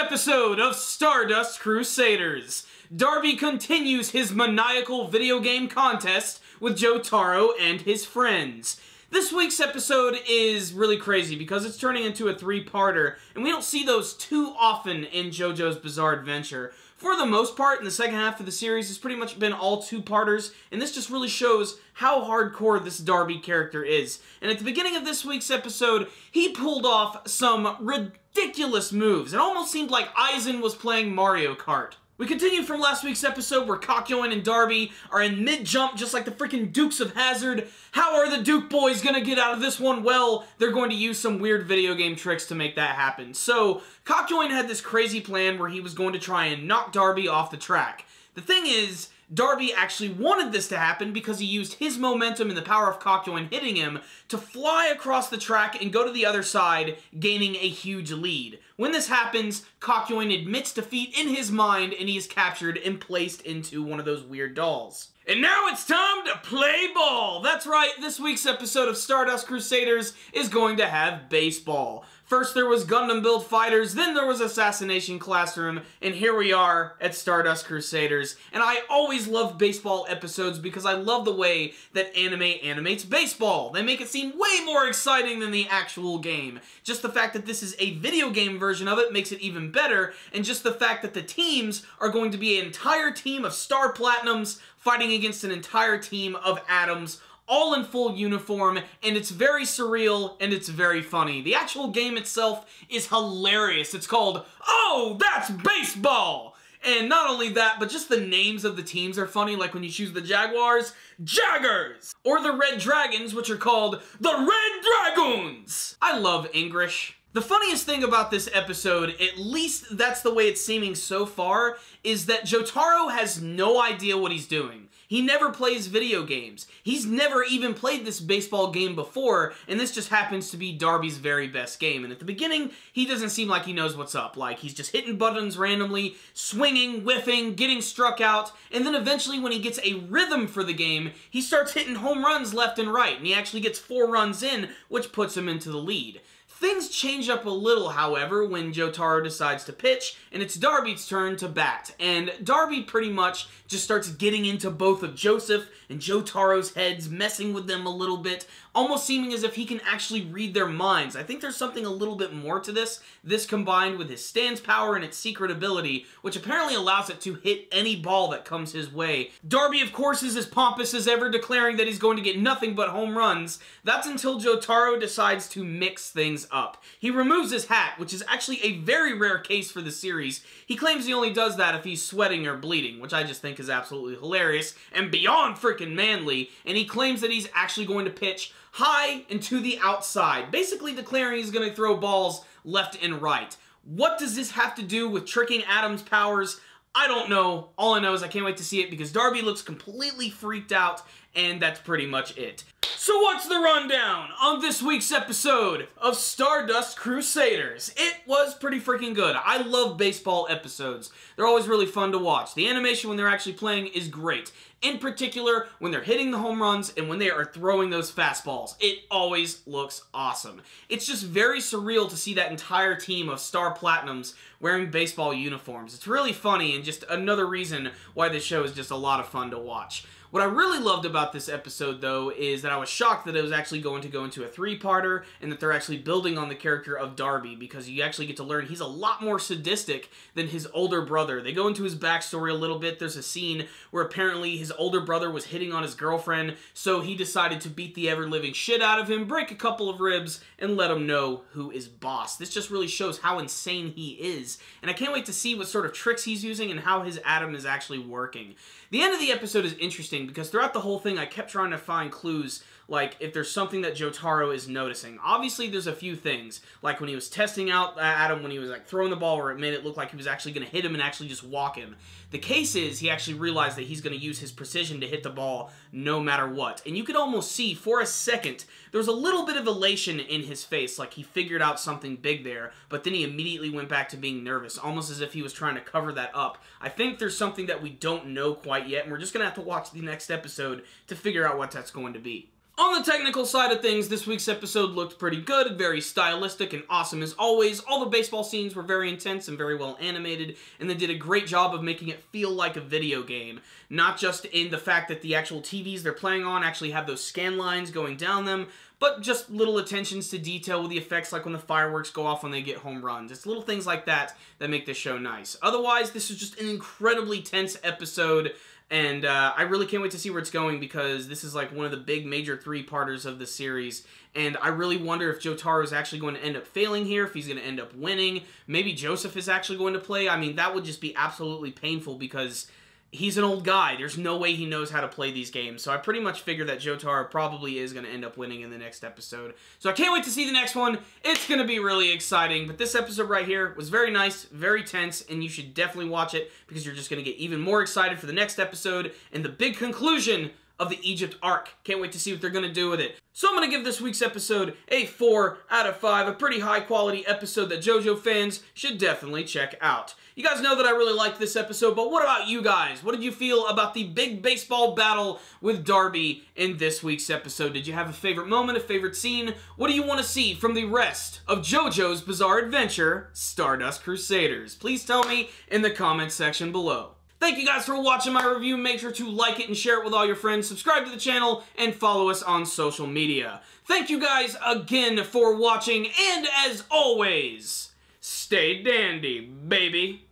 episode of Stardust Crusaders. Darby continues his maniacal video game contest with Jotaro and his friends. This week's episode is really crazy because it's turning into a three-parter, and we don't see those too often in JoJo's Bizarre Adventure. For the most part, in the second half of the series, it's pretty much been all two-parters, and this just really shows how hardcore this Darby character is. And at the beginning of this week's episode, he pulled off some ridiculous moves. It almost seemed like Aizen was playing Mario Kart. We continue from last week's episode where Kakyoin and Darby are in mid-jump just like the freaking Dukes of Hazzard. How are the Duke boys gonna get out of this one? Well, they're going to use some weird video game tricks to make that happen. So, Kakyoin had this crazy plan where he was going to try and knock Darby off the track. The thing is, Darby actually wanted this to happen because he used his momentum and the power of Kakyoin hitting him to fly across the track and go to the other side, gaining a huge lead. When this happens, Kakyoin admits defeat in his mind and he is captured and placed into one of those weird dolls. And now it's time to play ball! That's right, this week's episode of Stardust Crusaders is going to have baseball. First there was Gundam Build Fighters, then there was Assassination Classroom, and here we are at Stardust Crusaders. And I always love baseball episodes because I love the way that anime animates baseball. They make it seem way more exciting than the actual game. Just the fact that this is a video game version of it makes it even better, and just the fact that the teams are going to be an entire team of Star Platinums fighting against an entire team of Atoms, all in full uniform, and it's very surreal, and it's very funny. The actual game itself is hilarious. It's called, Oh, That's Baseball! And not only that, but just the names of the teams are funny, like when you choose the Jaguars, Jaggers! Or the Red Dragons, which are called the Red Dragoons! I love English. The funniest thing about this episode, at least that's the way it's seeming so far, is that Jotaro has no idea what he's doing. He never plays video games. He's never even played this baseball game before, and this just happens to be Darby's very best game. And at the beginning, he doesn't seem like he knows what's up. Like, he's just hitting buttons randomly, swinging, whiffing, getting struck out, and then eventually when he gets a rhythm for the game, he starts hitting home runs left and right, and he actually gets 4 runs in, which puts him into the lead. Things change up a little, however, when Jotaro decides to pitch, and it's Darby's turn to bat. And Darby pretty much just starts getting into both of Joseph and Jotaro's heads, messing with them a little bit, almost seeming as if he can actually read their minds. I think there's something a little bit more to this. This combined with his stance power and its secret ability, which apparently allows it to hit any ball that comes his way. Darby, of course, is as pompous as ever, declaring that he's going to get nothing but home runs. That's until Jotaro decides to mix things up. He removes his hat, which is actually a very rare case for the series. He claims he only does that if he's sweating or bleeding, which I just think is absolutely hilarious and beyond freaking manly, and he claims that he's actually going to pitch high and to the outside, basically declaring he's going to throw balls left and right. What does this have to do with tricking Atom's powers? I don't know. All I know is I can't wait to see it because Darby looks completely freaked out, and that's pretty much it. So what's the rundown on this week's episode of Stardust Crusaders? It was pretty freaking good. I love baseball episodes. They're always really fun to watch. The animation when they're actually playing is great. In particular, when they're hitting the home runs and when they are throwing those fastballs. It always looks awesome. It's just very surreal to see that entire team of Star Platinums wearing baseball uniforms. It's really funny and just another reason why this show is just a lot of fun to watch. What I really loved about this episode, though, is that I was shocked that it was actually going to go into a three-parter and that they're actually building on the character of Darby because you actually get to learn he's a lot more sadistic than his older brother. They go into his backstory a little bit. There's a scene where apparently his older brother was hitting on his girlfriend, so he decided to beat the ever-living shit out of him, break a couple of ribs, and let him know who is boss. This just really shows how insane he is, and I can't wait to see what sort of tricks he's using and how his Atom is actually working. The end of the episode is interesting because throughout the whole thing I kept trying to find clues, like if there's something that Jotaro is noticing. Obviously there's a few things, like when he was testing out Atom, when he was like throwing the ball where it made it look like he was actually going to hit him and actually just walk him. The case is he actually realized that he's going to use his precision to hit the ball no matter what. And you could almost see for a second there was a little bit of elation in his face, like he figured out something big there, but then he immediately went back to being nervous, almost as if he was trying to cover that up. I think there's something that we don't know quite yet, and we're just going to have to watch the next episode to figure out what that's going to be. On the technical side of things, this week's episode looked pretty good, very stylistic and awesome as always. All the baseball scenes were very intense and very well animated, and they did a great job of making it feel like a video game. Not just in the fact that the actual TVs they're playing on actually have those scan lines going down them, but just little attentions to detail with the effects, like when the fireworks go off when they get home runs. It's little things like that that make this show nice. Otherwise, this is just an incredibly tense episode, and I really can't wait to see where it's going, because this is like one of the big major three-parters of the series, and I really wonder if Jotaro is actually going to end up failing here, if he's going to end up winning. Maybe Joseph is actually going to play. I mean, that would just be absolutely painful, because he's an old guy. There's no way he knows how to play these games. So I pretty much figure that Jotaro probably is going to end up winning in the next episode. So I can't wait to see the next one. It's going to be really exciting. But this episode right here was very nice, very tense, and you should definitely watch it, because you're just going to get even more excited for the next episode and the big conclusion of the Egypt arc. Can't wait to see what they're going to do with it. So I'm going to give this week's episode a 4 out of 5, a pretty high quality episode that JoJo fans should definitely check out. You guys know that I really liked this episode, but what about you guys? What did you feel about the big baseball battle with Darby in this week's episode? Did you have a favorite moment, a favorite scene? What do you want to see from the rest of JoJo's Bizarre Adventure, Stardust Crusaders? Please tell me in the comments section below. Thank you guys for watching my review. Make sure to like it and share it with all your friends. Subscribe to the channel and follow us on social media. Thank you guys again for watching, and as always, stay dandy, baby.